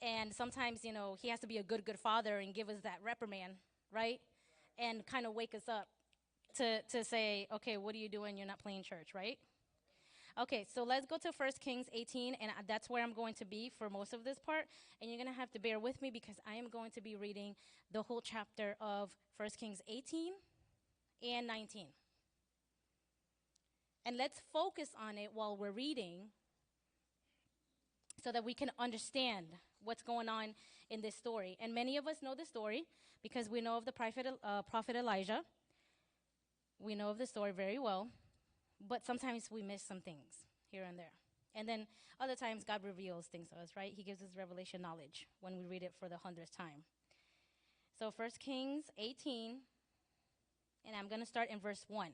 And sometimes, he has to be a good father and give us that reprimand, right? And kind of wake us up to say, okay, what are you doing? You're not playing church, right? Okay, so let's go to 1 Kings 18, and that's where I'm going to be for most of this part. And you're going to have to bear with me because I am going to be reading the whole chapter of 1 Kings 18 and 19. And let's focus on it while we're reading so that we can understand what's going on in this story. And many of us know the story because we know of the prophet Elijah. We know of the story very well, but sometimes we miss some things here and there. And then other times God reveals things to us, right? He gives us revelation knowledge when we read it for the 100th time. So 1 Kings 18, and I'm going to start in verse 1.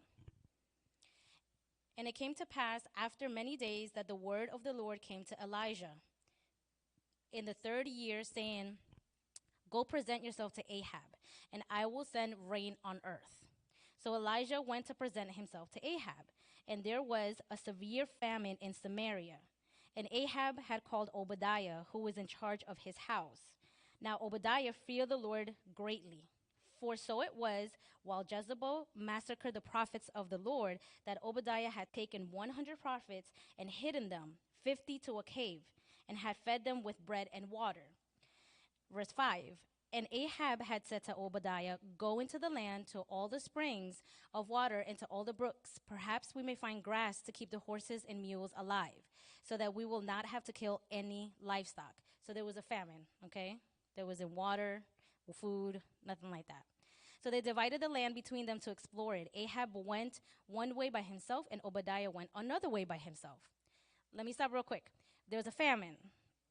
And it came to pass after many days that the word of the Lord came to Elijah in the 3rd year, saying, Go present yourself to Ahab, and I will send rain on earth. So Elijah went to present himself to Ahab, and there was a severe famine in Samaria. And Ahab had called Obadiah, who was in charge of his house. Now Obadiah feared the Lord greatly. For so it was, while Jezebel massacred the prophets of the Lord, that Obadiah had taken 100 prophets and hidden them, 50 to a cave, and had fed them with bread and water. Verse 5, And Ahab had said to Obadiah, Go into the land to all the springs of water and to all the brooks. Perhaps we may find grass to keep the horses and mules alive, so that we will not have to kill any livestock. So there was a famine, okay? There wasn't water, food, nothing like that. So they divided the land between them to explore it. Ahab went one way by himself, and Obadiah went another way by himself. Let me stop real quick. There's a famine.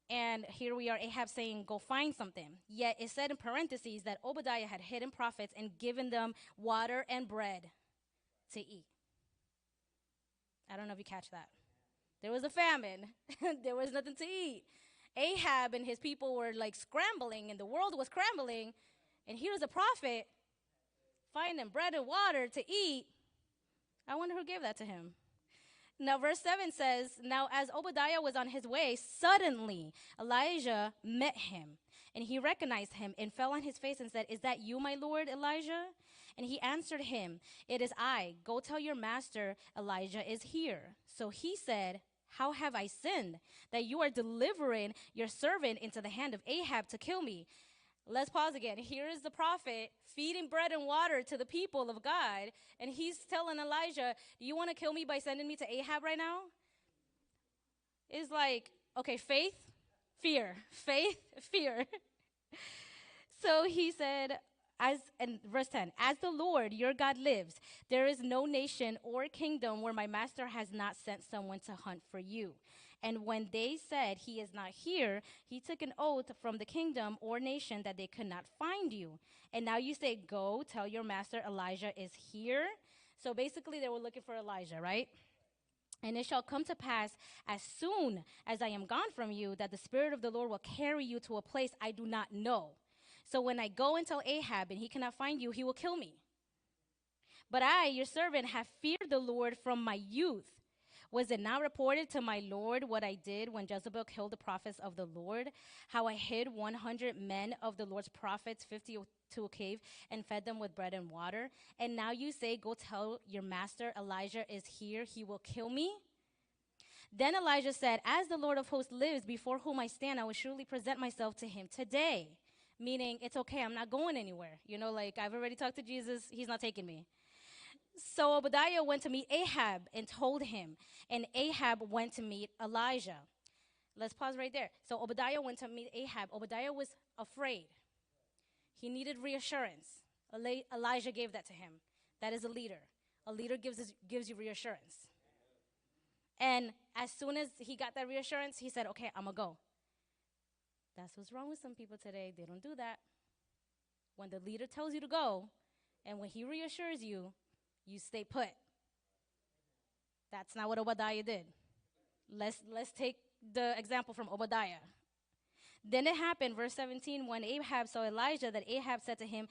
And here we are, Ahab saying, go find something. Yet it said in parentheses that Obadiah had hidden prophets and given them water and bread to eat. I don't know if you catch that. There was a famine. There was nothing to eat. Ahab and his people were like scrambling, and the world was scrambling. And here's a prophet finding bread and water to eat. I wonder who gave that to him. Now, verse 7 says, Now as Obadiah was on his way, suddenly Elijah met him, and he recognized him and fell on his face and said, Is that you, my lord Elijah? And he answered him, It is I. Go tell your master, Elijah is here. So he said, How have I sinned, that you are delivering your servant into the hand of Ahab to kill me? Let's pause again. Here is the prophet feeding bread and water to the people of God, and he's telling Elijah, do you want to kill me by sending me to Ahab right now? It's like, okay, faith, fear, faith, fear. So he said, and verse 10, As the Lord your God lives, there is no nation or kingdom where my master has not sent someone to hunt for you. And when they said he is not here, he took an oath from the kingdom or nation that they could not find you. And now you say, Go tell your master Elijah is here. So basically they were looking for Elijah, right? And it shall come to pass as soon as I am gone from you that the Spirit of the Lord will carry you to a place I do not know. So when I go and tell Ahab and he cannot find you, he will kill me. But I, your servant, have feared the Lord from my youth. Was it not reported to my Lord what I did when Jezebel killed the prophets of the Lord? How I hid 100 men of the Lord's prophets, 50 to a cave, and fed them with bread and water? And now you say, Go tell your master Elijah is here, he will kill me? Then Elijah said, As the Lord of hosts lives, before whom I stand, I will surely present myself to him today. Meaning, it's okay, I'm not going anywhere. Like I've already talked to Jesus, he's not taking me. So Obadiah went to meet Ahab and told him, and Ahab went to meet Elijah. Let's pause right there. So Obadiah went to meet Ahab. Obadiah was afraid. He needed reassurance. Elijah gave that to him. That is a leader. A leader gives you reassurance. And as soon as he got that reassurance, he said, okay, I'm going to go. That's what's wrong with some people today. They don't do that. When the leader tells you to go, and when he reassures you, you stay put. That's not what Obadiah did. Let's take the example from Obadiah. Then it happened, verse 17, when Ahab saw Elijah, that Ahab said to him,